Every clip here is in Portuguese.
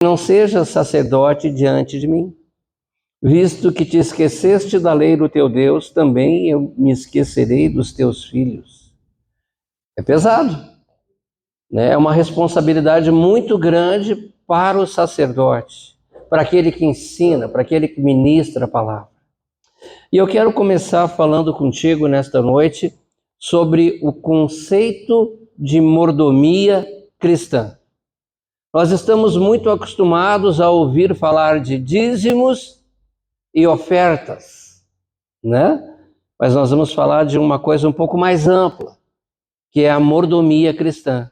não sejas sacerdote diante de mim. Visto que te esqueceste da lei do teu Deus, também eu me esquecerei dos teus filhos. É pesado, né? É uma responsabilidade muito grande para o sacerdote, para aquele que ensina, para aquele que ministra a palavra. E eu quero começar falando contigo nesta noite sobre o conceito de mordomia cristã. Nós estamos muito acostumados a ouvir falar de dízimos e ofertas, né? Mas nós vamos falar de uma coisa um pouco mais ampla, que é a mordomia cristã.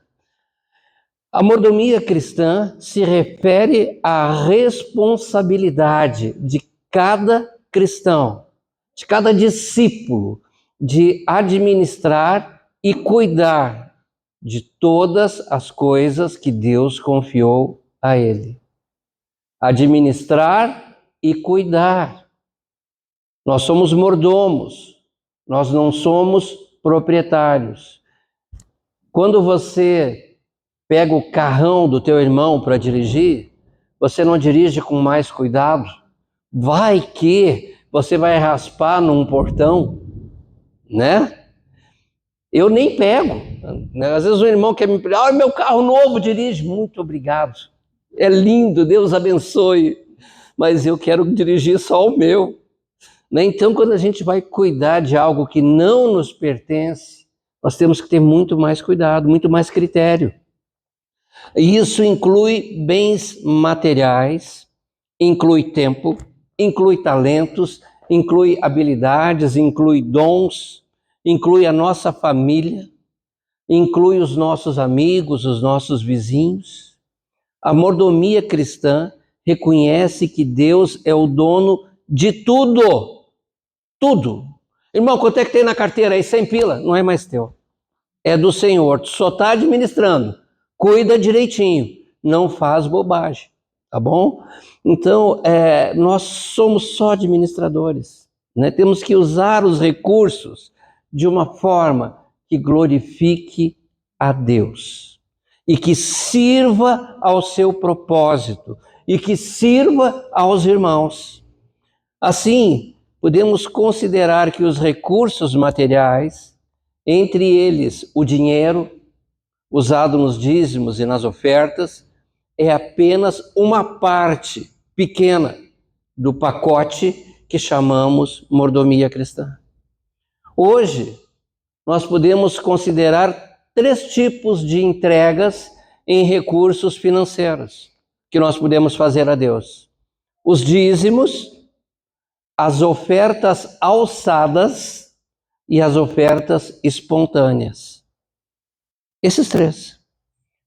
A mordomia cristã se refere à responsabilidade de cada cristão, de cada discípulo, de administrar e cuidar de todas as coisas que Deus confiou a ele. Administrar e cuidar. Nós somos mordomos, nós não somos proprietários. Quando você pega o carrão do teu irmão para dirigir, você não dirige com mais cuidado? Vai que você vai raspar num portão, né? Eu nem pego, né? Às vezes o irmão quer me pedir, meu carro novo, dirige. Muito obrigado, é lindo, Deus abençoe, mas eu quero dirigir só o meu. Então, quando a gente vai cuidar de algo que não nos pertence, nós temos que ter muito mais cuidado, muito mais critério. E isso inclui bens materiais, inclui tempo, inclui talentos, inclui habilidades, inclui dons, inclui a nossa família, inclui os nossos amigos, os nossos vizinhos. A mordomia cristã reconhece que Deus é o dono de tudo. Tudo. Irmão, quanto é que tem na carteira aí? 100 pila? Não é mais teu. É do Senhor. Tu só está administrando. Cuida direitinho. Não faz bobagem. Tá bom? Então, nós somos só administradores, né? Temos que usar os recursos de uma forma que glorifique a Deus e que sirva ao seu propósito e que sirva aos irmãos. Assim, podemos considerar que os recursos materiais, entre eles o dinheiro usado nos dízimos e nas ofertas, é apenas uma parte pequena do pacote que chamamos mordomia cristã. Hoje, nós podemos considerar 3 tipos de entregas em recursos financeiros que nós podemos fazer a Deus: os dízimos, as ofertas alçadas e as ofertas espontâneas. Esses 3.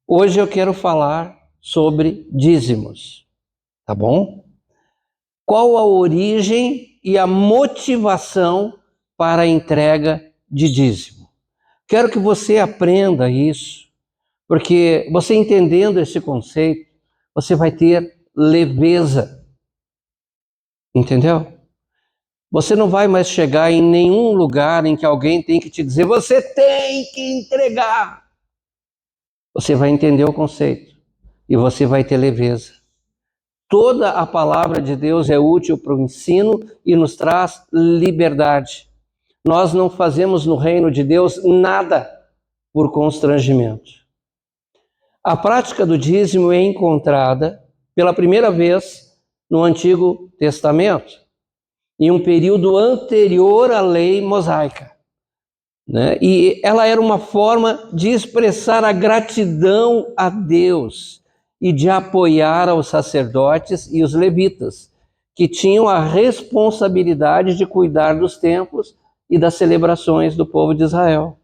Hoje eu quero falar sobre dízimos, tá bom? Qual a origem e a motivação para a entrega de dízimo? Quero que você aprenda isso, porque você entendendo esse conceito, você vai ter leveza, entendeu? Você não vai mais chegar em nenhum lugar em que alguém tem que te dizer, você tem que entregar. Você vai entender o conceito e você vai ter leveza. Toda a palavra de Deus é útil para o ensino e nos traz liberdade. Nós não fazemos no reino de Deus nada por constrangimento. A prática do dízimo é encontrada pela primeira vez no Antigo Testamento, em um período anterior à lei mosaica, né? E ela era uma forma de expressar a gratidão a Deus e de apoiar os sacerdotes e os levitas, que tinham a responsabilidade de cuidar dos templos e das celebrações do povo de Israel.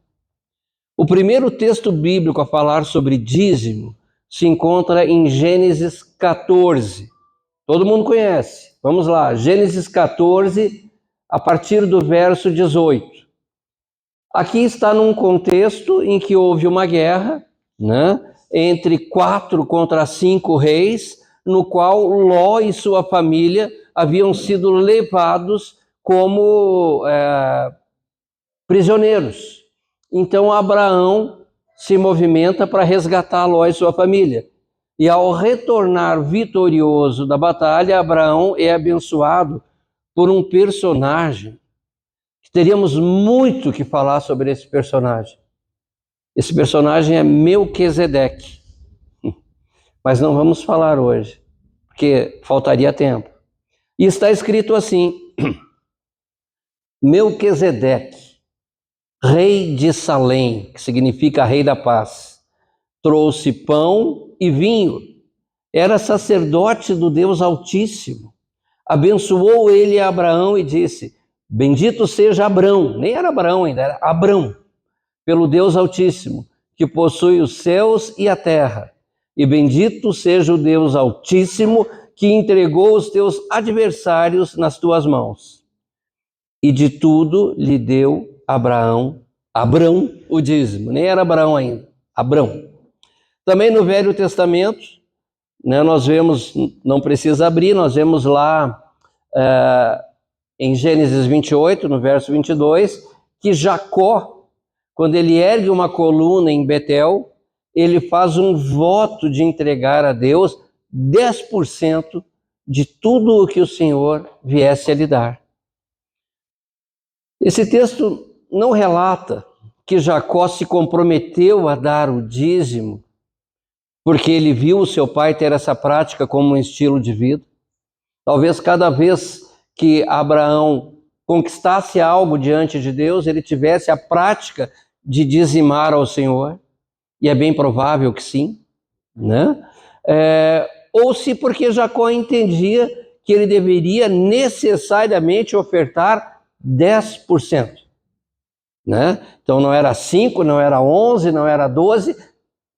O primeiro texto bíblico a falar sobre dízimo se encontra em Gênesis 14. Todo mundo conhece. Vamos lá, Gênesis 14, a partir do verso 18. Aqui está num contexto em que houve uma guerra, né, entre 4 contra 5 reis, no qual Ló e sua família haviam sido levados como prisioneiros. Então Abraão se movimenta para resgatar Ló e sua família. E ao retornar vitorioso da batalha, Abraão é abençoado por um personagem. Teríamos muito que falar sobre esse personagem. Esse personagem é Melquisedeque. Mas não vamos falar hoje, porque faltaria tempo. E está escrito assim: Melquisedeque, rei de Salém, que significa rei da paz, trouxe pão e vinho. Era sacerdote do Deus Altíssimo. Abençoou ele a Abraão e disse: bendito seja Abrão, nem era Abraão ainda, era Abrão, pelo Deus Altíssimo, que possui os céus e a terra. E bendito seja o Deus Altíssimo, que entregou os teus adversários nas tuas mãos. E de tudo lhe deu Abrão o dízimo. Nem era Abraão ainda, Abrão. Também no Velho Testamento, né, nós vemos, não precisa abrir, nós vemos lá em Gênesis 28, no verso 22, que Jacó, quando ele ergue uma coluna em Betel, ele faz um voto de entregar a Deus 10% de tudo o que o Senhor viesse a lhe dar. Esse texto não relata que Jacó se comprometeu a dar o dízimo porque ele viu o seu pai ter essa prática como um estilo de vida. Talvez cada vez que Abraão conquistasse algo diante de Deus, ele tivesse a prática de dizimar ao Senhor, e é bem provável que sim, né? Ou se porque Jacó entendia que ele deveria necessariamente ofertar 10%, né? Então não era 5, não era 11, não era 12,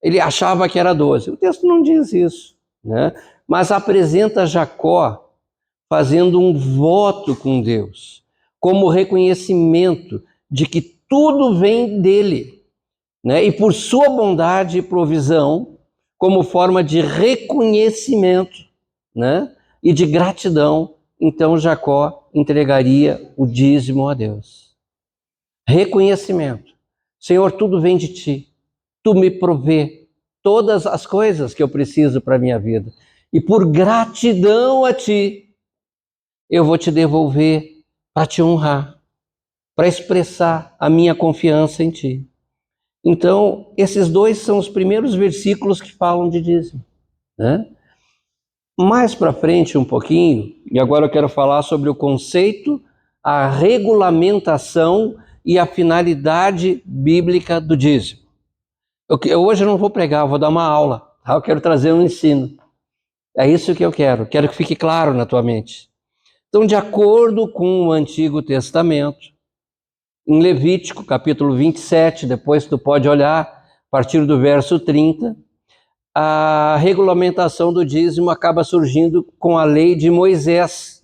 ele achava que era 12. O texto não diz isso, né? Mas apresenta Jacó fazendo um voto com Deus, como reconhecimento de que tudo vem dele, né? E por sua bondade e provisão, como forma de reconhecimento, né? E de gratidão, então Jacó entregaria o dízimo a Deus. Reconhecimento. Senhor, tudo vem de ti. Tu me provê todas as coisas que eu preciso para a minha vida. E por gratidão a ti, eu vou te devolver para te honrar, para expressar a minha confiança em ti. Então, esses dois são os primeiros versículos que falam de dízimo, né? Mais para frente um pouquinho, e agora eu quero falar sobre o conceito, a regulamentação e a finalidade bíblica do dízimo. Hoje eu não vou pregar, eu vou dar uma aula, tá? Eu quero trazer um ensino. É isso que eu quero que fique claro na tua mente. Então, de acordo com o Antigo Testamento, em Levítico, capítulo 27, depois tu pode olhar, a partir do verso 30, a regulamentação do dízimo acaba surgindo com a lei de Moisés,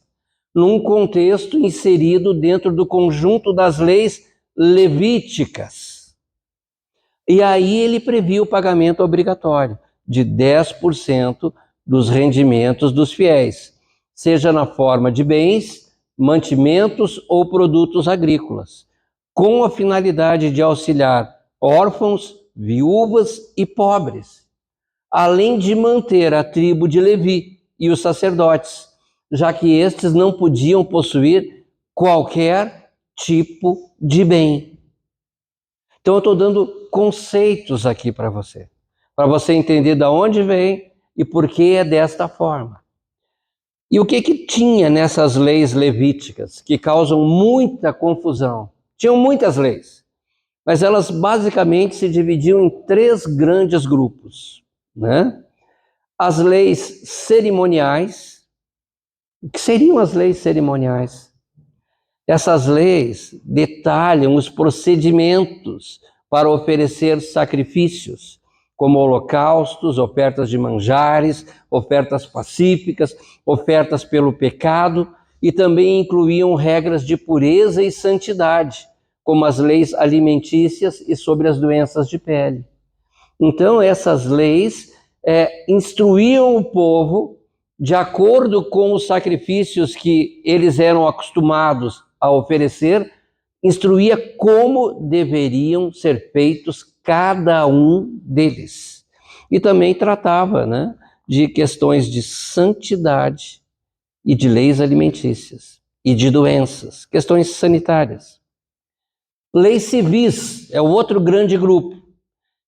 num contexto inserido dentro do conjunto das leis levíticas. E aí ele previa o pagamento obrigatório de 10% dos rendimentos dos fiéis, seja na forma de bens, mantimentos ou produtos agrícolas, com a finalidade de auxiliar órfãos, viúvas e pobres, além de manter a tribo de Levi e os sacerdotes, já que estes não podiam possuir qualquer tipo de bem. Então eu estou dando conceitos aqui para você entender de onde vem e por que é desta forma. E o que tinha nessas leis levíticas que causam muita confusão? Tinham muitas leis, mas elas basicamente se dividiam em 3 grandes grupos, né? As leis cerimoniais. O que seriam as leis cerimoniais? Essas leis detalham os procedimentos para oferecer sacrifícios, como holocaustos, ofertas de manjares, ofertas pacíficas, ofertas pelo pecado, e também incluíam regras de pureza e santidade, como as leis alimentícias e sobre as doenças de pele. Então, essas leis instruíam o povo de acordo com os sacrifícios que eles eram acostumados a oferecer, instruía como deveriam ser feitos cada um deles. E também tratava, né, de questões de santidade e de leis alimentícias e de doenças, questões sanitárias. Leis civis é o outro grande grupo.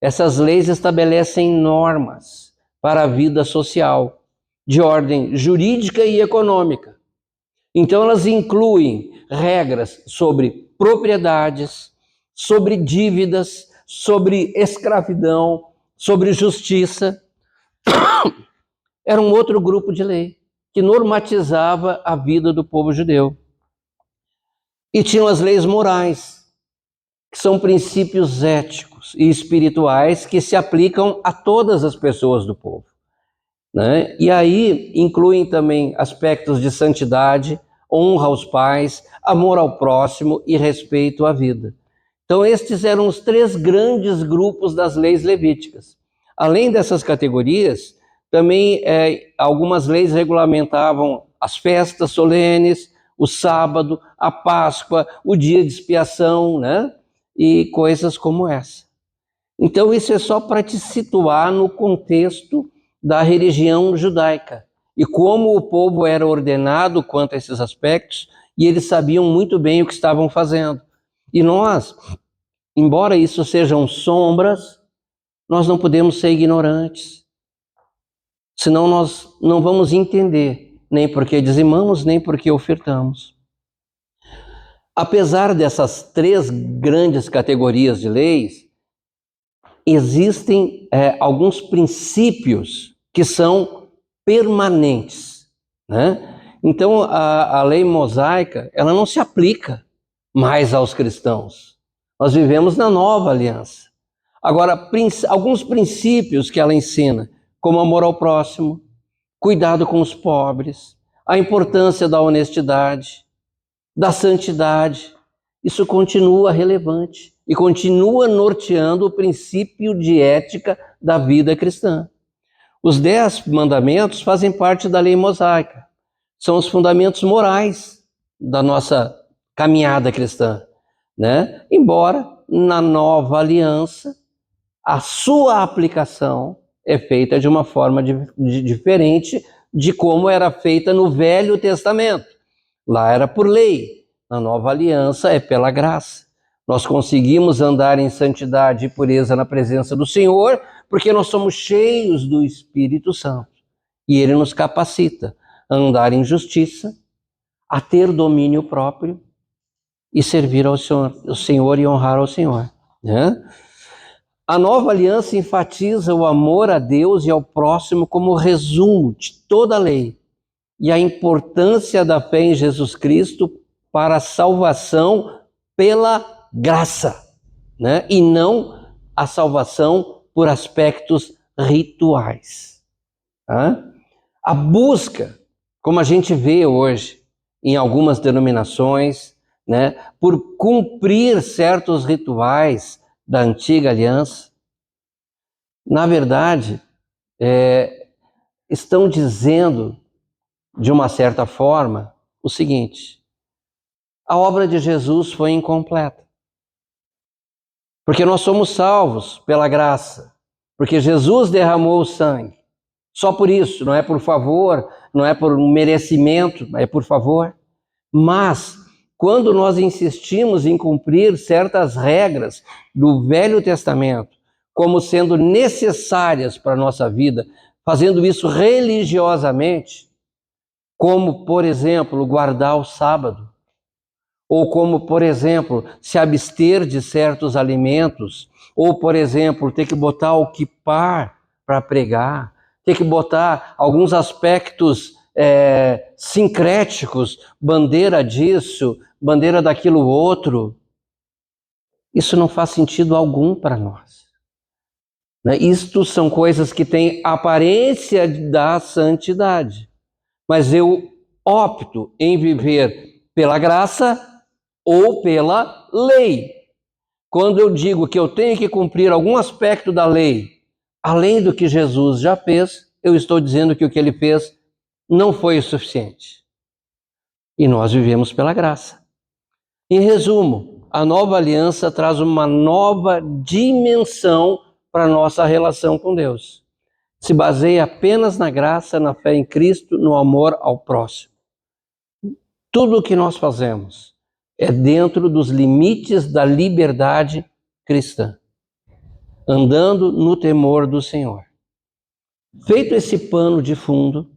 Essas leis estabelecem normas para a vida social, de ordem jurídica e econômica. Então, elas incluem regras sobre propriedades, sobre dívidas, sobre escravidão, sobre justiça. Era um outro grupo de lei que normatizava a vida do povo judeu. E tinham as leis morais, que são princípios éticos e espirituais que se aplicam a todas as pessoas do povo, né? E aí incluem também aspectos de santidade, honra aos pais, amor ao próximo e respeito à vida. Então estes eram os 3 grandes grupos das leis levíticas. Além dessas categorias, também algumas leis regulamentavam as festas solenes, o sábado, a Páscoa, o dia de expiação, né? E coisas como essa. Então isso é só para te situar no contexto da religião judaica e como o povo era ordenado quanto a esses aspectos, e eles sabiam muito bem o que estavam fazendo. E nós, embora isso sejam sombras, nós não podemos ser ignorantes, senão nós não vamos entender nem porque dizimamos, nem porque ofertamos. Apesar dessas 3 grandes categorias de leis, existem alguns princípios que são permanentes, né? Então, a lei mosaica, ela não se aplica mais aos cristãos. Nós vivemos na nova aliança. Agora, alguns princípios que ela ensina, como amor ao próximo, cuidado com os pobres, a importância da honestidade, da santidade, isso continua relevante e continua norteando o princípio de ética da vida cristã. Os 10 mandamentos fazem parte da lei mosaica. São os fundamentos morais da nossa caminhada cristã, né? Embora na nova aliança a sua aplicação é feita de uma forma diferente de como era feita no Velho Testamento. Lá era por lei, na nova aliança é pela graça. Nós conseguimos andar em santidade e pureza na presença do Senhor porque nós somos cheios do Espírito Santo e Ele nos capacita a andar em justiça, a ter domínio próprio e servir ao Senhor e honrar ao Senhor, né? A nova aliança enfatiza o amor a Deus e ao próximo como resumo de toda a lei e a importância da fé em Jesus Cristo para a salvação pela graça, né? E não a salvação por aspectos rituais. Tá? A busca, como a gente vê hoje em algumas denominações, né, por cumprir certos rituais da antiga aliança, na verdade, estão dizendo, de uma certa forma, o seguinte: a obra de Jesus foi incompleta. Porque nós somos salvos pela graça, porque Jesus derramou o sangue. Só por isso, não é por favor, não é por merecimento, é por favor. Mas, quando nós insistimos em cumprir certas regras do Velho Testamento, como sendo necessárias para a nossa vida, fazendo isso religiosamente, como, por exemplo, guardar o sábado, ou como, por exemplo, se abster de certos alimentos, ou, por exemplo, ter que botar o quipar para pregar, ter que botar alguns aspectos sincréticos, bandeira disso, bandeira daquilo outro. Isso não faz sentido algum para nós. Né? Isto são coisas que têm aparência da santidade, mas eu opto em viver pela graça ou pela lei. Quando eu digo que eu tenho que cumprir algum aspecto da lei, além do que Jesus já fez, eu estou dizendo que o que ele fez não foi o suficiente. E nós vivemos pela graça. Em resumo, a nova aliança traz uma nova dimensão para a nossa relação com Deus. se baseia apenas na graça, na fé em Cristo, no amor ao próximo. Tudo o que nós fazemos é dentro dos limites da liberdade cristã, andando no temor do Senhor. Feito esse pano de fundo,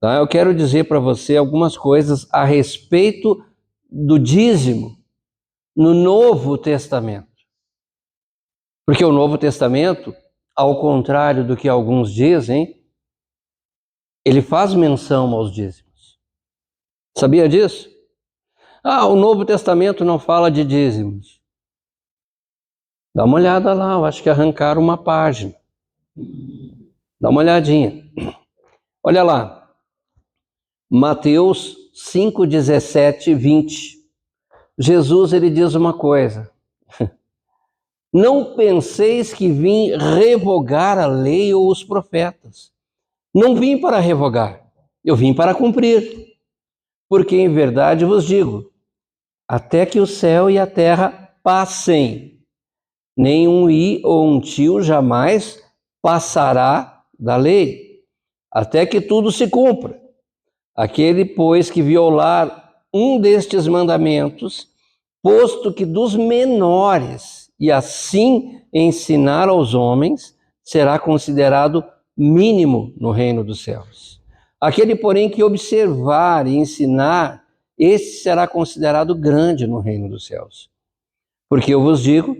tá, eu quero dizer para você algumas coisas a respeito do dízimo no Novo Testamento. Porque o Novo Testamento, ao contrário do que alguns dizem, ele faz menção aos dízimos. Sabia disso? O Novo Testamento não fala de dízimos. Dá uma olhada lá, eu acho que arrancaram uma página. Dá uma olhadinha. Olha lá. Mateus 5, 17 e 20. Jesus, ele diz uma coisa. Não penseis que vim revogar a lei ou os profetas. Não vim para revogar, eu vim para cumprir. Porque em verdade vos digo, até que o céu e a terra passem, nem um i ou um tio jamais passará da lei, até que tudo se cumpra. Aquele, pois, que violar um destes mandamentos, posto que dos menores, e assim ensinar aos homens, será considerado mínimo no reino dos céus. Aquele, porém, que observar e ensinar, esse será considerado grande no reino dos céus. Porque eu vos digo,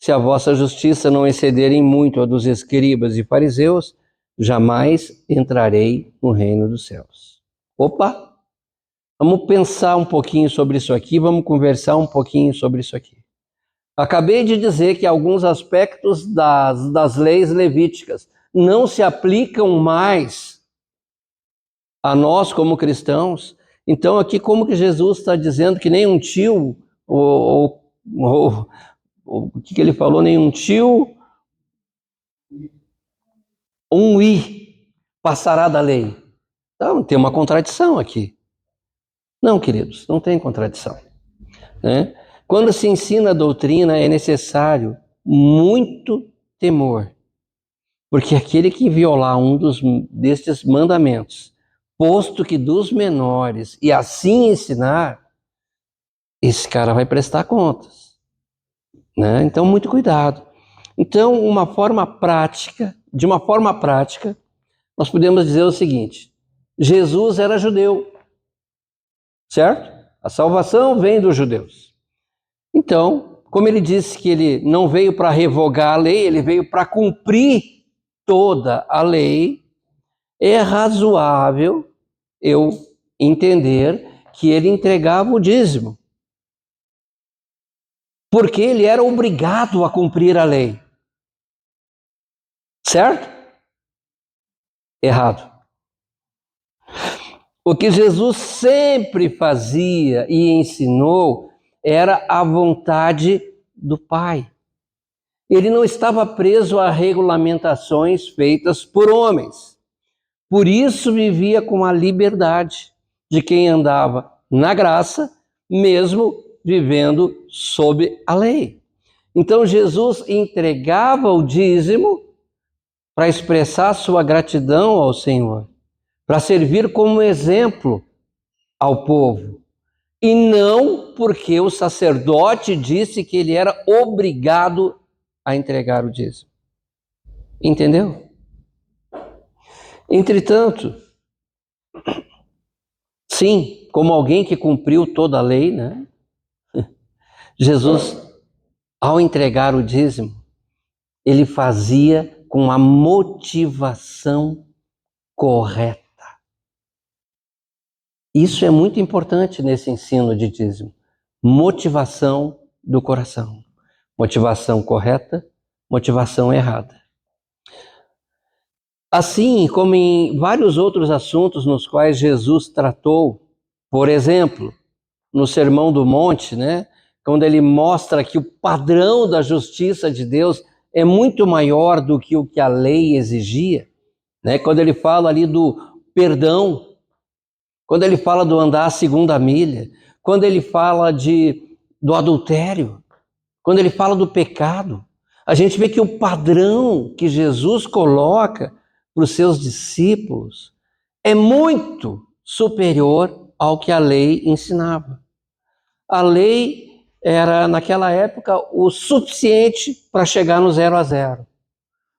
se a vossa justiça não excederem muito a dos escribas e fariseus, jamais entrarei no reino dos céus. Opa! Vamos pensar um pouquinho sobre isso aqui, vamos conversar um pouquinho sobre isso aqui. Acabei de dizer que alguns aspectos das leis levíticas não se aplicam mais a nós como cristãos. Então aqui como que Jesus está dizendo que nem um tio, o que ele falou, nem um tio, um i passará da lei. Então tem uma contradição aqui. Não, queridos, não tem contradição, né? Quando se ensina a doutrina é necessário muito temor, porque aquele que violar um destes mandamentos, posto que dos menores, e assim ensinar, esse cara vai prestar contas, né? Então, muito cuidado. Então, de uma forma prática, nós podemos dizer o seguinte: Jesus era judeu, certo? A salvação vem dos judeus. Então, como ele disse que ele não veio para revogar a lei, ele veio para cumprir toda a lei, é razoável eu entender que ele entregava o dízimo, porque ele era obrigado a cumprir a lei. Certo? Errado. O que Jesus sempre fazia e ensinou era a vontade do Pai. Ele não estava preso a regulamentações feitas por homens. Por isso vivia com a liberdade de quem andava na graça, mesmo vivendo sob a lei. Então Jesus entregava o dízimo para expressar sua gratidão ao Senhor, para servir como exemplo ao povo. E não porque o sacerdote disse que ele era obrigado a entregar o dízimo. Entendeu? Entretanto, sim, como alguém que cumpriu toda a lei, né? Jesus, ao entregar o dízimo, ele fazia com a motivação correta. Isso é muito importante nesse ensino de dízimo. Motivação do coração. Motivação correta, motivação errada. Assim como em vários outros assuntos nos quais Jesus tratou, por exemplo, no Sermão do Monte, né, quando ele mostra que o padrão da justiça de Deus é muito maior do que o que a lei exigia, né, quando ele fala ali do perdão, quando ele fala do andar a segunda milha, quando ele fala do adultério, quando ele fala do pecado, a gente vê que o padrão que Jesus coloca para os seus discípulos é muito superior ao que a lei ensinava. A lei era, naquela época, o suficiente para chegar no 0 a 0.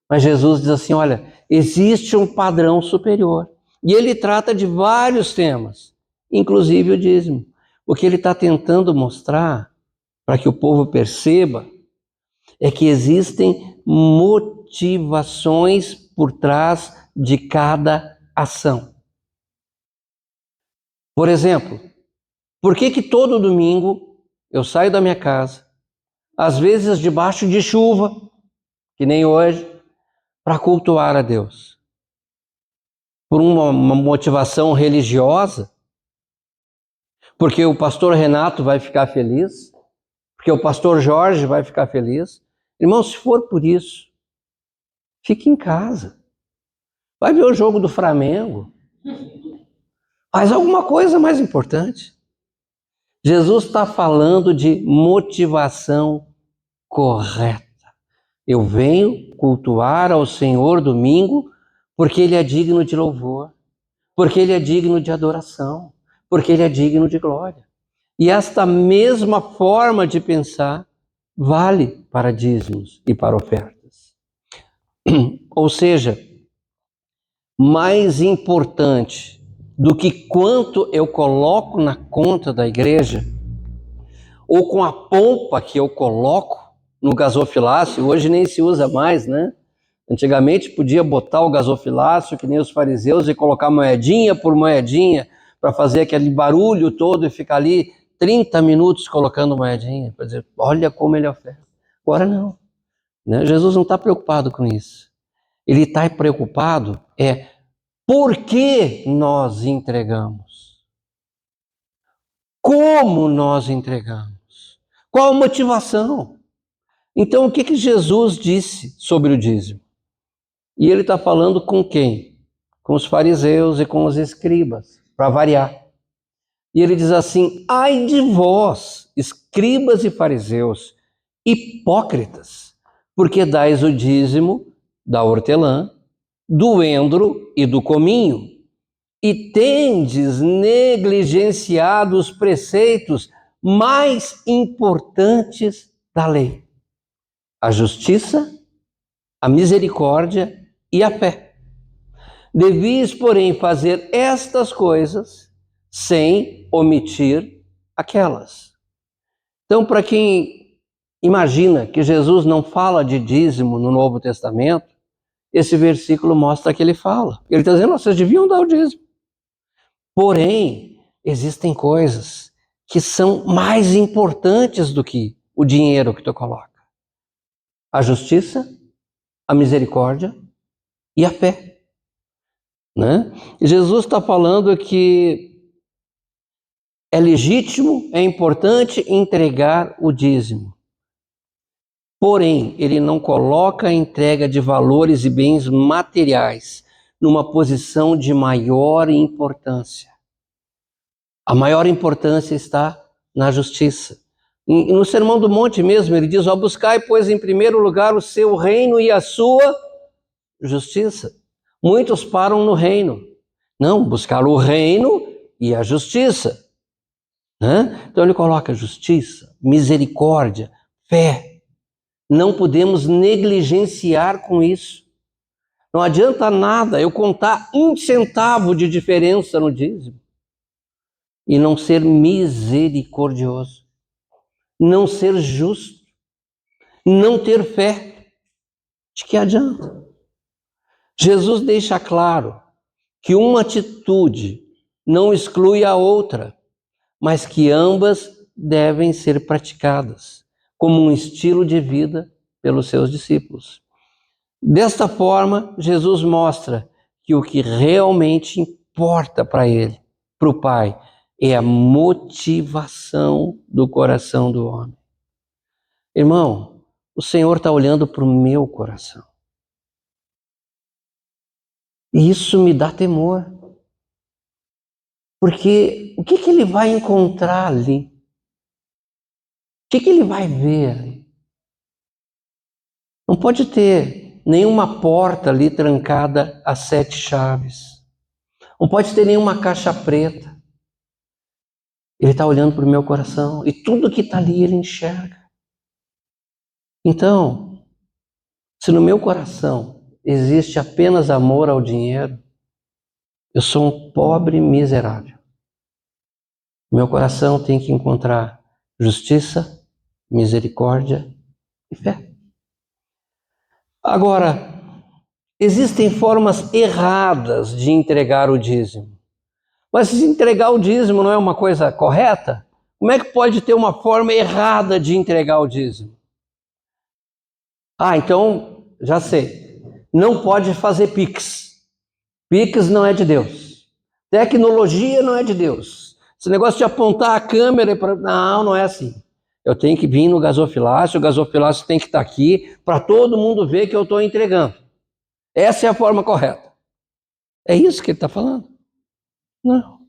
Mas Jesus diz assim, olha, existe um padrão superior. E ele trata de vários temas, inclusive o dízimo. O que ele está tentando mostrar, para que o povo perceba, é que existem motivações por trás de cada ação. Por exemplo, por que todo domingo eu saio da minha casa, às vezes debaixo de chuva, que nem hoje, para cultuar a Deus? Por uma motivação religiosa? Porque o pastor Renato vai ficar feliz? Porque o pastor Jorge vai ficar feliz? Irmão, se for por isso, fique em casa. Vai ver o jogo do Flamengo. Faz alguma coisa mais importante. Jesus está falando de motivação correta. Eu venho cultuar ao Senhor domingo porque Ele é digno de louvor, porque Ele é digno de adoração, porque Ele é digno de glória. E esta mesma forma de pensar vale para dízimos e para ofertas. Ou seja, mais importante do que quanto eu coloco na conta da igreja, ou com a pompa que eu coloco no gasofilácio, hoje nem se usa mais, né? Antigamente podia botar o gasofilácio, que nem os fariseus, e colocar moedinha por moedinha, para fazer aquele barulho todo e ficar ali 30 minutos colocando moedinha, para dizer, olha como ele oferta. Agora não, né? Jesus não está preocupado com isso. Ele está preocupado por que nós entregamos? Como nós entregamos? Qual a motivação? Então, o que Jesus disse sobre o dízimo? E ele está falando com quem? Com os fariseus e com os escribas, para variar. E ele diz assim, ai de vós, escribas e fariseus, hipócritas, porque dais o dízimo da hortelã, do endro e do cominho, e tendes negligenciado os preceitos mais importantes da lei: a justiça, a misericórdia e a fé. Devis, porém, fazer estas coisas sem omitir aquelas. Então, para quem imagina que Jesus não fala de dízimo no Novo Testamento, esse versículo mostra que ele fala. Ele está dizendo, vocês deviam dar o dízimo. Porém, existem coisas que são mais importantes do que o dinheiro que tu coloca: a justiça, a misericórdia e a fé, né? E Jesus está falando que é legítimo, é importante entregar o dízimo. Porém, ele não coloca a entrega de valores e bens materiais numa posição de maior importância. A maior importância está na justiça. E no Sermão do Monte mesmo, ele diz, buscai, pois, em primeiro lugar o seu reino e a sua justiça. Muitos param no reino. Não, buscar o reino e a justiça. Então ele coloca justiça, misericórdia, fé. Não podemos negligenciar com isso. Não adianta nada eu contar 1 centavo de diferença no dízimo e não ser misericordioso, não ser justo, não ter fé. De que adianta? Jesus deixa claro que uma atitude não exclui a outra, mas que ambas devem ser praticadas como um estilo de vida pelos seus discípulos. Desta forma, Jesus mostra que o que realmente importa para ele, para o Pai, é a motivação do coração do homem. Irmão, o Senhor está olhando para o meu coração. E isso me dá temor. Porque o que ele vai encontrar ali? O que ele vai ver ali? Não pode ter nenhuma porta ali trancada a 7 chaves. Não pode ter nenhuma caixa preta. Ele está olhando para o meu coração e tudo que está ali ele enxerga. Então, se no meu coração existe apenas amor ao dinheiro, eu sou um pobre miserável. Meu coração tem que encontrar justiça, misericórdia e fé. Agora, existem formas erradas de entregar o dízimo. Mas se entregar o dízimo não é uma coisa correta, como é que pode ter uma forma errada de entregar o dízimo? Então, já sei. Não pode fazer Pix. Pix não é de Deus. Tecnologia não é de Deus. Esse negócio de apontar a câmera para... Não é assim. Eu tenho que vir no gasofilácio, o gasofilácio tem que estar aqui para todo mundo ver que eu estou entregando. Essa é a forma correta. É isso que ele está falando? Não.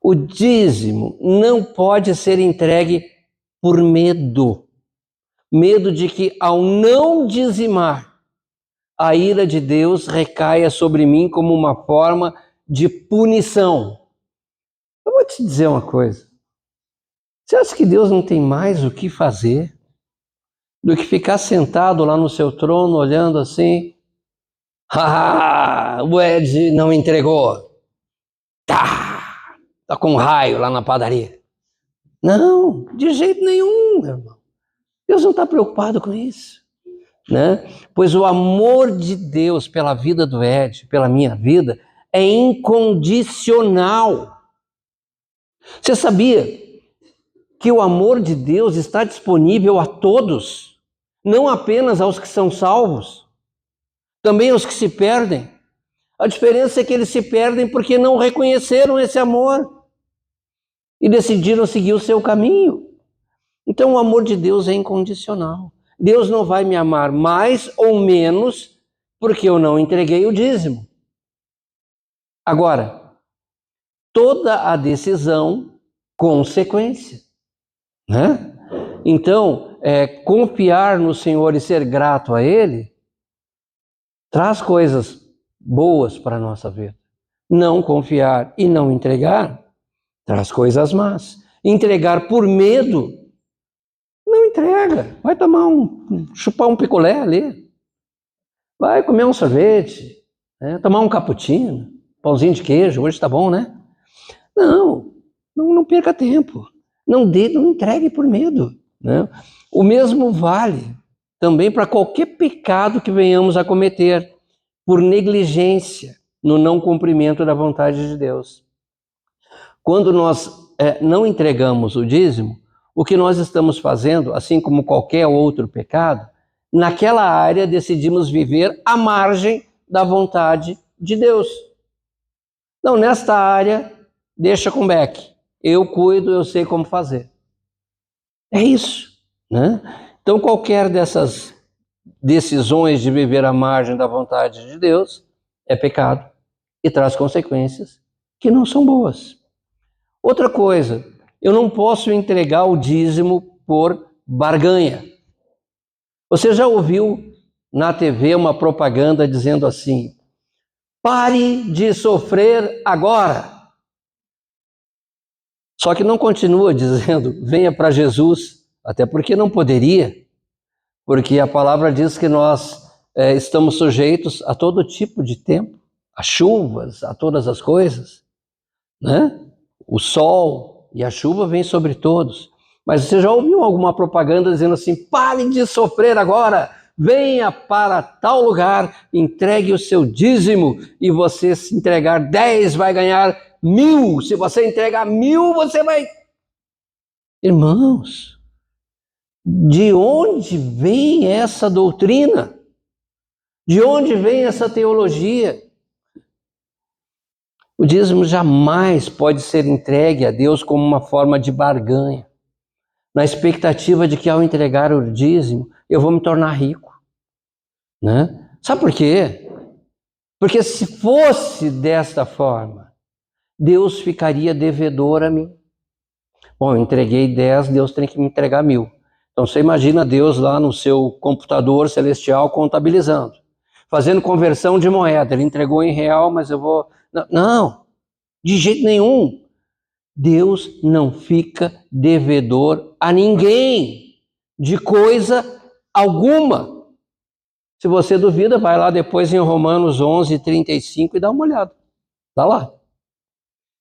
O dízimo não pode ser entregue por medo. Medo de que, ao não dizimar, a ira de Deus recaia sobre mim como uma forma de punição. Eu vou te dizer uma coisa. Você acha que Deus não tem mais o que fazer do que ficar sentado lá no seu trono, olhando assim? O Ed não entregou. Tá com um raio lá na padaria. Não, de jeito nenhum, meu irmão. Deus não está preocupado com isso, né? Pois o amor de Deus pela vida do Ed, pela minha vida, é incondicional. Você sabia que o amor de Deus está disponível a todos, não apenas aos que são salvos, também aos que se perdem? A diferença é que eles se perdem porque não reconheceram esse amor e decidiram seguir o seu caminho. Então o amor de Deus é incondicional. Deus não vai me amar mais ou menos porque eu não entreguei o dízimo. Agora, toda a decisão, consequência, né? Então, confiar no Senhor e ser grato a Ele traz coisas boas para a nossa vida. Não confiar e não entregar traz coisas más. Entregar por medo, não entrega. Vai chupar um picolé ali. Vai comer um sorvete, né? Tomar um cappuccino, pãozinho de queijo, hoje está bom, né? Não perca tempo. Não entregue por medo, né? O mesmo vale também para qualquer pecado que venhamos a cometer por negligência no não cumprimento da vontade de Deus. Quando nós não entregamos o dízimo, o que nós estamos fazendo, assim como qualquer outro pecado, naquela área decidimos viver à margem da vontade de Deus. Não, nesta área, deixa com o Beck. Eu cuido, eu sei como fazer. É isso, né? Então, qualquer dessas decisões de viver à margem da vontade de Deus é pecado e traz consequências que não são boas. Outra coisa, eu não posso entregar o dízimo por barganha. Você já ouviu na TV uma propaganda dizendo assim: pare de sofrer agora. Só que não continua dizendo, venha para Jesus, até porque não poderia, porque a palavra diz que nós estamos sujeitos a todo tipo de tempo, a chuvas, a todas as coisas, né? O sol e a chuva vêm sobre todos. Mas você já ouviu alguma propaganda dizendo assim: pare de sofrer agora, venha para tal lugar, entregue o seu dízimo, e você, se entregar 10, vai ganhar 1000. Se você entregar 1000, você vai... Irmãos, de onde vem essa doutrina? De onde vem essa teologia? O dízimo jamais pode ser entregue a Deus como uma forma de barganha, na expectativa de que, ao entregar o dízimo, eu vou me tornar rico, né? Sabe por quê? Porque se fosse desta forma, Deus ficaria devedor a mim. Bom, eu entreguei 10, Deus tem que me entregar 1000. Então você imagina Deus lá no seu computador celestial contabilizando, fazendo conversão de moeda. Ele entregou em real, mas eu vou... Não, de jeito nenhum. Deus não fica devedor a ninguém de coisa alguma. Se você duvida, vai lá depois em Romanos 11:35 e dá uma olhada. Está lá.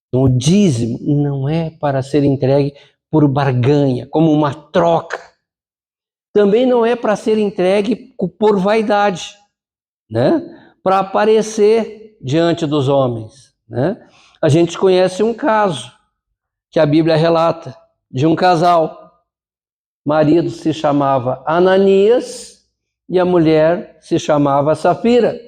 Então, o dízimo não é para ser entregue por barganha, como uma troca. Também não é para ser entregue por vaidade, né? Para aparecer diante dos homens, né? A gente conhece um caso que a Bíblia relata de um casal. O marido se chamava Ananias e a mulher se chamava Safira.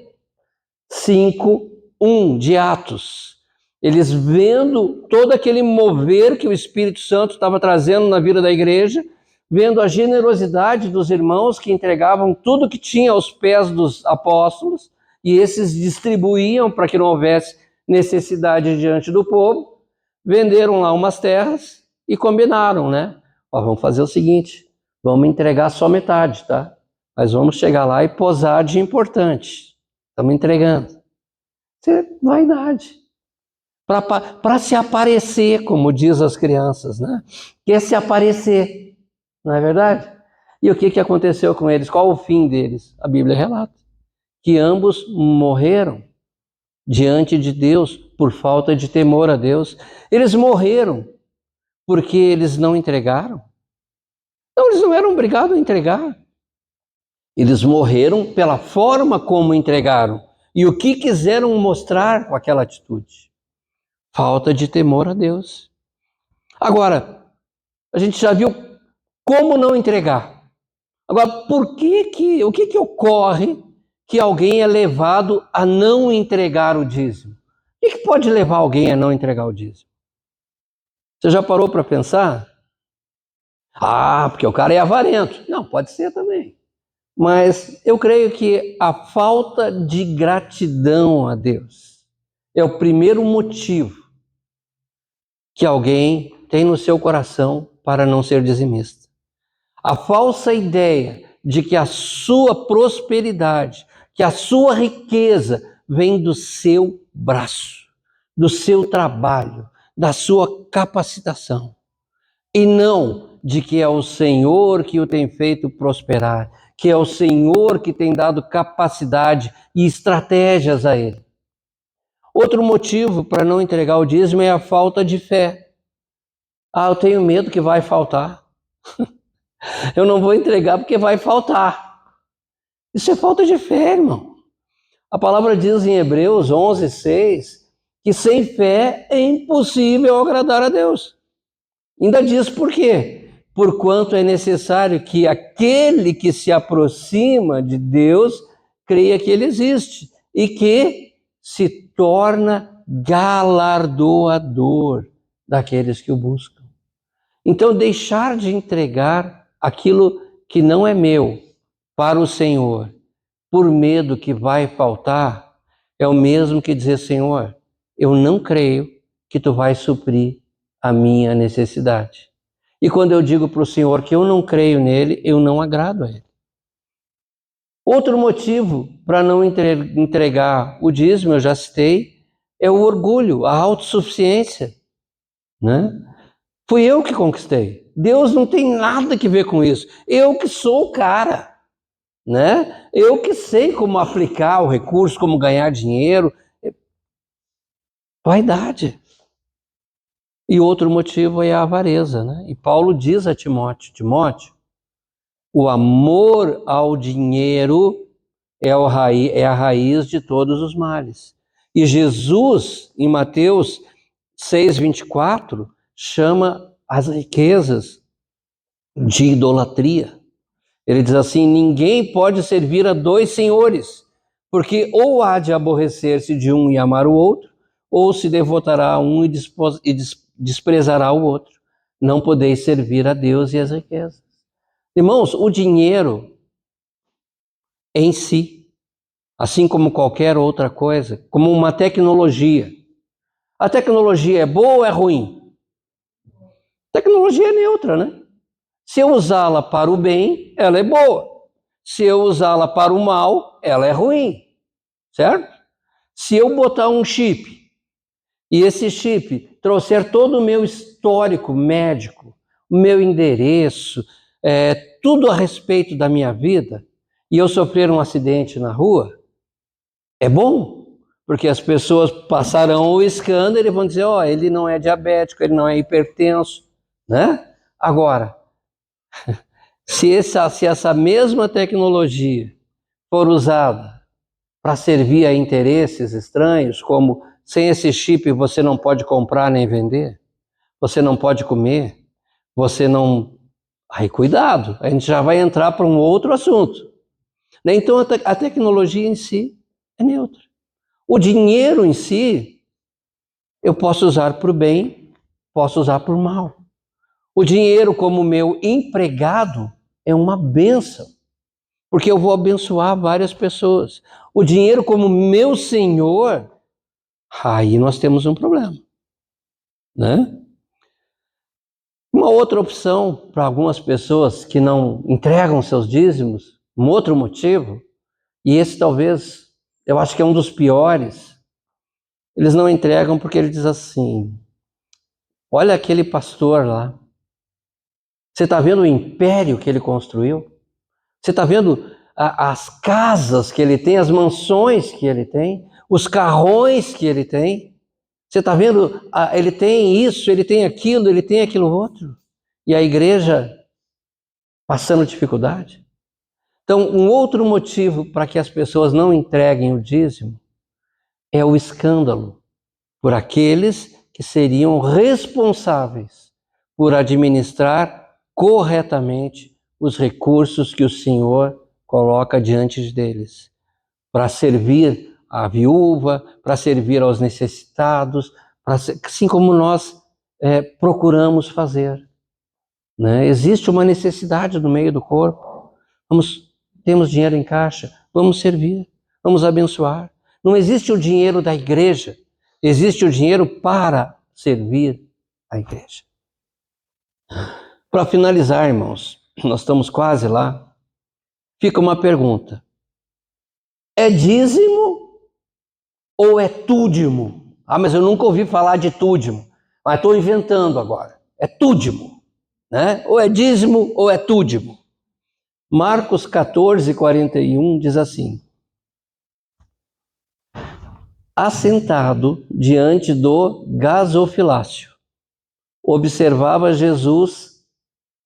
5:1 de Atos. Eles vendo todo aquele mover que o Espírito Santo estava trazendo na vida da igreja, vendo a generosidade dos irmãos que entregavam tudo que tinha aos pés dos apóstolos, e esses distribuíam para que não houvesse necessidade diante do povo, venderam lá umas terras e combinaram, né? Ó, vamos fazer o seguinte, vamos entregar só metade, tá? Mas vamos chegar lá e posar de importante. Estamos entregando. Isso é vaidade. Para se aparecer, como diz as crianças, né? Quer se aparecer, não é verdade? E o que aconteceu com eles? Qual o fim deles? A Bíblia relata que ambos morreram diante de Deus por falta de temor a Deus. Eles morreram porque eles não entregaram? Não, eles não eram obrigados a entregar. Eles morreram pela forma como entregaram e o que quiseram mostrar com aquela atitude. Falta de temor a Deus. Agora, a gente já viu como não entregar. Agora, o que ocorre que alguém é levado a não entregar o dízimo? O que pode levar alguém a não entregar o dízimo? Você já parou para pensar? Ah, porque o cara é avarento. Não, pode ser também. Mas eu creio que a falta de gratidão a Deus é o primeiro motivo que alguém tem no seu coração para não ser dizimista. A falsa ideia de que a sua prosperidade, que a sua riqueza vem do seu braço, do seu trabalho, da sua capacitação, e não de que é o Senhor que o tem feito prosperar, que é o Senhor que tem dado capacidade e estratégias a ele. Outro motivo para não entregar o dízimo é a falta de fé. Ah, eu tenho medo que vai faltar. Eu não vou entregar porque vai faltar. Isso é falta de fé, irmão. A palavra diz em Hebreus 11:6 que sem fé é impossível agradar a Deus. Ainda diz por quê? Porquanto é necessário que aquele que se aproxima de Deus creia que ele existe e que se torna galardoador daqueles que o buscam. Então, deixar de entregar aquilo que não é meu para o Senhor, por medo que vai faltar, é o mesmo que dizer: Senhor, eu não creio que tu vais suprir a minha necessidade. E quando eu digo para o Senhor que eu não creio nele, eu não agrado a ele. Outro motivo para não entregar o dízimo, eu já citei, é o orgulho, a autossuficiência, né? Fui eu que conquistei. Deus não tem nada que ver com isso. Eu que sou o cara, né? Eu que sei como aplicar o recurso, como ganhar dinheiro. Vaidade. E outro motivo é a avareza, né? E Paulo diz a Timóteo: Timóteo, o amor ao dinheiro é a raiz de todos os males. E Jesus, em Mateus 6:24, chama as riquezas de idolatria. Ele diz assim: ninguém pode servir a dois senhores, porque ou há de aborrecer-se de um e amar o outro, ou se devotará a um e desprezará o outro. Não podeis servir a Deus e as riquezas. Irmãos, o dinheiro em si, assim como qualquer outra coisa, como uma tecnologia. A tecnologia é boa ou é ruim? A tecnologia é neutra, né? Se eu usá-la para o bem, ela é boa. Se eu usá-la para o mal, ela é ruim, certo? Se eu botar um chip e esse chip trouxer todo o meu histórico médico, o meu endereço, tudo a respeito da minha vida, e eu sofrer um acidente na rua, é bom, porque as pessoas passarão o escândalo e vão dizer, ele não é diabético, ele não é hipertenso, né? Agora, se essa mesma tecnologia for usada para servir a interesses estranhos, como sem esse chip você não pode comprar nem vender, você não pode comer, você não... Aí cuidado, a gente já vai entrar para um outro assunto. Então a tecnologia em si é neutra. O dinheiro em si, eu posso usar para o bem, posso usar para o mal. O dinheiro como meu empregado é uma bênção, porque eu vou abençoar várias pessoas. O dinheiro como meu senhor, aí nós temos um problema, né? Uma outra opção para algumas pessoas que não entregam seus dízimos, um outro motivo, e esse talvez, eu acho que é um dos piores, eles não entregam porque ele diz assim, olha aquele pastor lá, você está vendo o império que ele construiu? Você está vendo as casas que ele tem, as mansões que ele tem, os carrões que ele tem? Você está vendo, ele tem isso, ele tem aquilo outro. E a igreja passando dificuldade. Então, um outro motivo para que as pessoas não entreguem o dízimo é o escândalo por aqueles que seriam responsáveis por administrar corretamente os recursos que o Senhor coloca diante deles, para servir a viúva, para servir aos necessitados, assim como nós procuramos fazer. Né? Existe uma necessidade no meio do corpo. Temos dinheiro em caixa, vamos servir, vamos abençoar. Não existe o dinheiro da igreja, existe o dinheiro para servir a igreja. Para finalizar, irmãos, nós estamos quase lá, fica uma pergunta. É dízimo ou é túdimo? Mas eu nunca ouvi falar de túdimo, mas estou inventando agora. É túdimo, né? Ou é dízimo ou é túdimo. Marcos 14:41 diz assim: assentado diante do gasofilácio, observava Jesus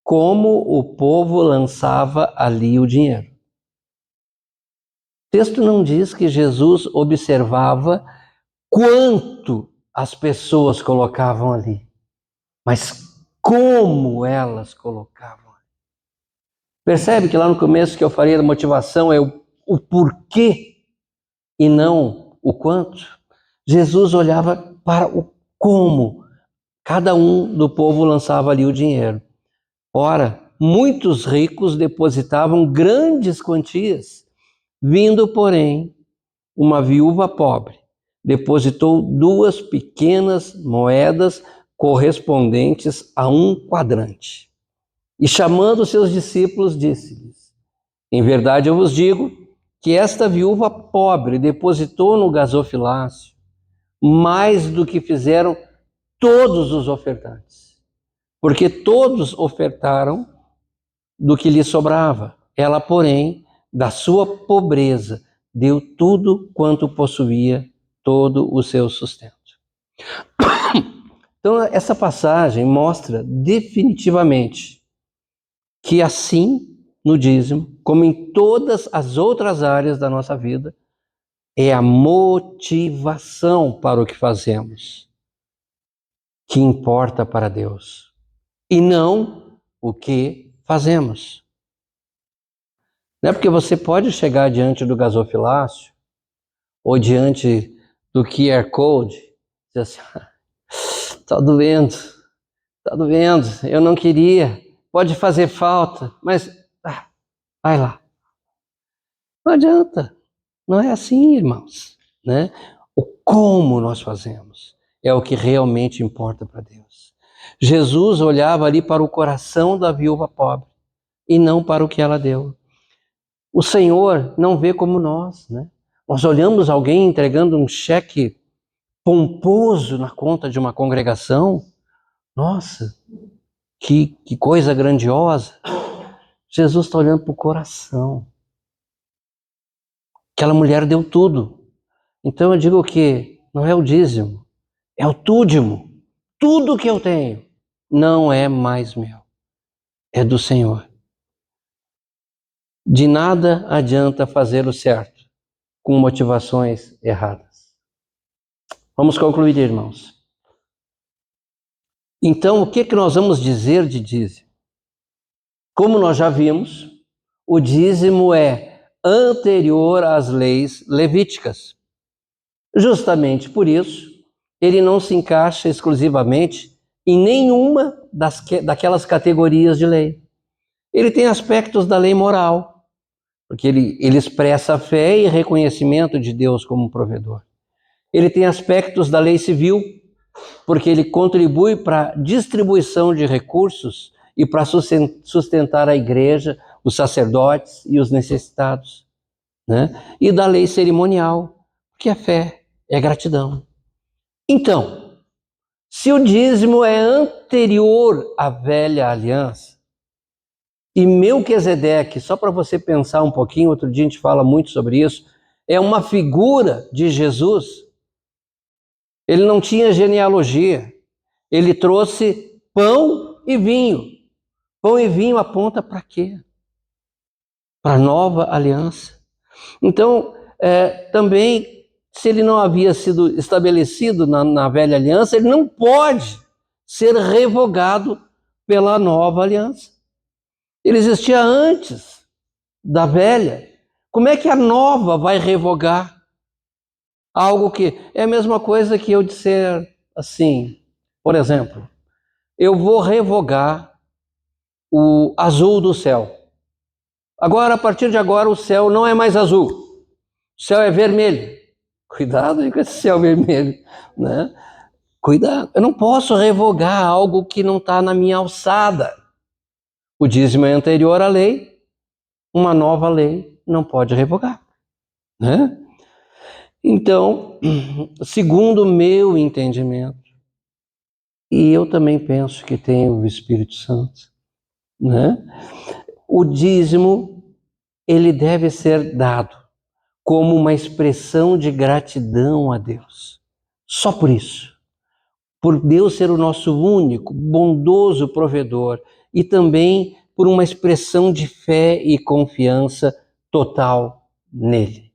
como o povo lançava ali o dinheiro. O texto não diz que Jesus observava quanto as pessoas colocavam ali, mas como elas colocavam. Percebe que lá no começo que eu falei da motivação é o porquê e não o quanto? Jesus olhava para o como cada um do povo lançava ali o dinheiro. Ora, muitos ricos depositavam grandes quantias, vindo, porém, uma viúva pobre depositou 2 pequenas moedas correspondentes a um quadrante. E chamando seus discípulos, disse-lhes: em verdade eu vos digo que esta viúva pobre depositou no gasofilácio mais do que fizeram todos os ofertantes, porque todos ofertaram do que lhe sobrava. Ela, porém, da sua pobreza, deu tudo quanto possuía, todo o seu sustento. Então, essa passagem mostra definitivamente que assim, no dízimo, como em todas as outras áreas da nossa vida, é a motivação para o que fazemos que importa para Deus, e não o que fazemos. Não é porque você pode chegar diante do gasofilácio ou diante do QR Code e dizer assim, está doendo, eu não queria, pode fazer falta, mas vai lá. Não adianta, não é assim, irmãos, né? O como nós fazemos é o que realmente importa para Deus. Jesus olhava ali para o coração da viúva pobre e não para o que ela deu. O Senhor não vê como nós, né? Nós olhamos alguém entregando um cheque pomposo na conta de uma congregação. Nossa, que coisa grandiosa. Jesus está olhando para o coração. Aquela mulher deu tudo. Então eu digo que não é o dízimo, é o túdimo. Tudo que eu tenho não é mais meu, é do Senhor. De nada adianta fazer o certo com motivações erradas. Vamos concluir, irmãos. Então, o que nós vamos dizer de dízimo? Como nós já vimos, o dízimo é anterior às leis levíticas. Justamente por isso, ele não se encaixa exclusivamente em nenhuma daquelas categorias de lei. Ele tem aspectos da lei moral, porque ele expressa a fé e reconhecimento de Deus como provedor. Ele tem aspectos da lei civil, porque ele contribui para a distribuição de recursos e para sustentar a igreja, os sacerdotes e os necessitados, né? E da lei cerimonial, porque a fé é gratidão. Então, se o dízimo é anterior à velha aliança, e Melquisedeque, só para você pensar um pouquinho, outro dia a gente fala muito sobre isso, é uma figura de Jesus. Ele não tinha genealogia, ele trouxe pão e vinho. Pão e vinho aponta para quê? Para a nova aliança. Então, também, se ele não havia sido estabelecido na velha aliança, ele não pode ser revogado pela nova aliança. Ele existia antes da velha. Como é que a nova vai revogar algo que é a mesma coisa que eu disser assim, por exemplo, eu vou revogar o azul do céu. Agora, a partir de agora, o céu não é mais azul, o céu é vermelho. Cuidado com esse céu vermelho, né? Cuidado, eu não posso revogar algo que não está na minha alçada. O dízimo é anterior à lei, uma nova lei não pode revogar, né? Então, segundo o meu entendimento, e eu também penso que tem o Espírito Santo, né? O dízimo, ele deve ser dado como uma expressão de gratidão a Deus. Só por isso. Por Deus ser o nosso único, bondoso provedor e também por uma expressão de fé e confiança total nele.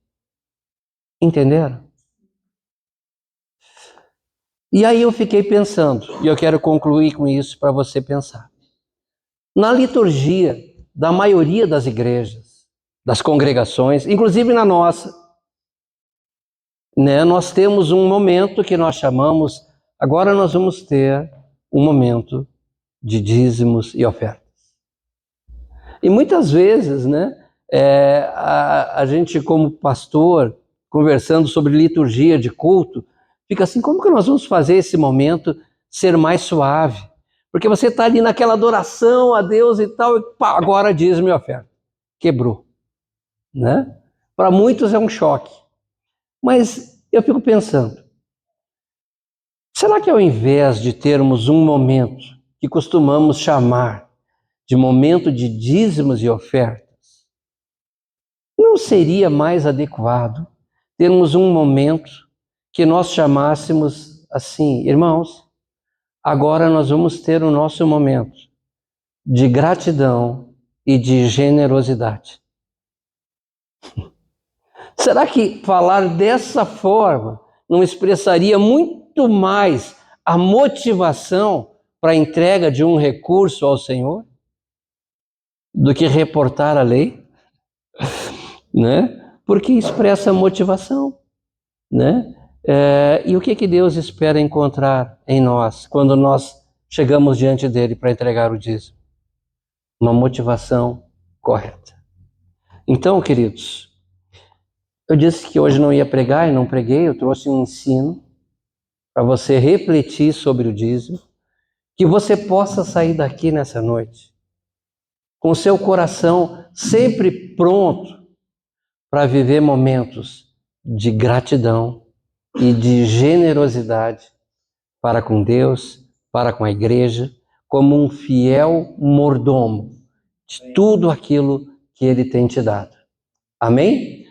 Entenderam? E aí eu fiquei pensando, e eu quero concluir com isso para você pensar. Na liturgia da maioria das igrejas, das congregações, inclusive na nossa, né, nós temos um momento que nós chamamos, agora nós vamos ter um momento de dízimos e ofertas. E muitas vezes, né, a gente como pastor, conversando sobre liturgia de culto, fica assim, como que nós vamos fazer esse momento ser mais suave? Porque você está ali naquela adoração a Deus e tal, e pá, agora dízimo e oferta. Quebrou, né? Para muitos é um choque. Mas eu fico pensando, será que ao invés de termos um momento que costumamos chamar de momento de dízimos e ofertas, não seria mais adequado termos um momento que nós chamássemos assim, irmãos, agora nós vamos ter o nosso momento de gratidão e de generosidade. Será que falar dessa forma não expressaria muito mais a motivação para a entrega de um recurso ao Senhor do que reportar a lei, né? Porque expressa motivação, né? E o que Deus espera encontrar em nós quando nós chegamos diante dele para entregar o dízimo? Uma motivação correta. Então, queridos, eu disse que hoje não ia pregar e não preguei, eu trouxe um ensino para você refletir sobre o dízimo Que você possa sair daqui nessa noite com o seu coração sempre pronto para viver momentos de gratidão e de generosidade para com Deus, para com a igreja, como um fiel mordomo de tudo aquilo que Ele tem te dado. Amém?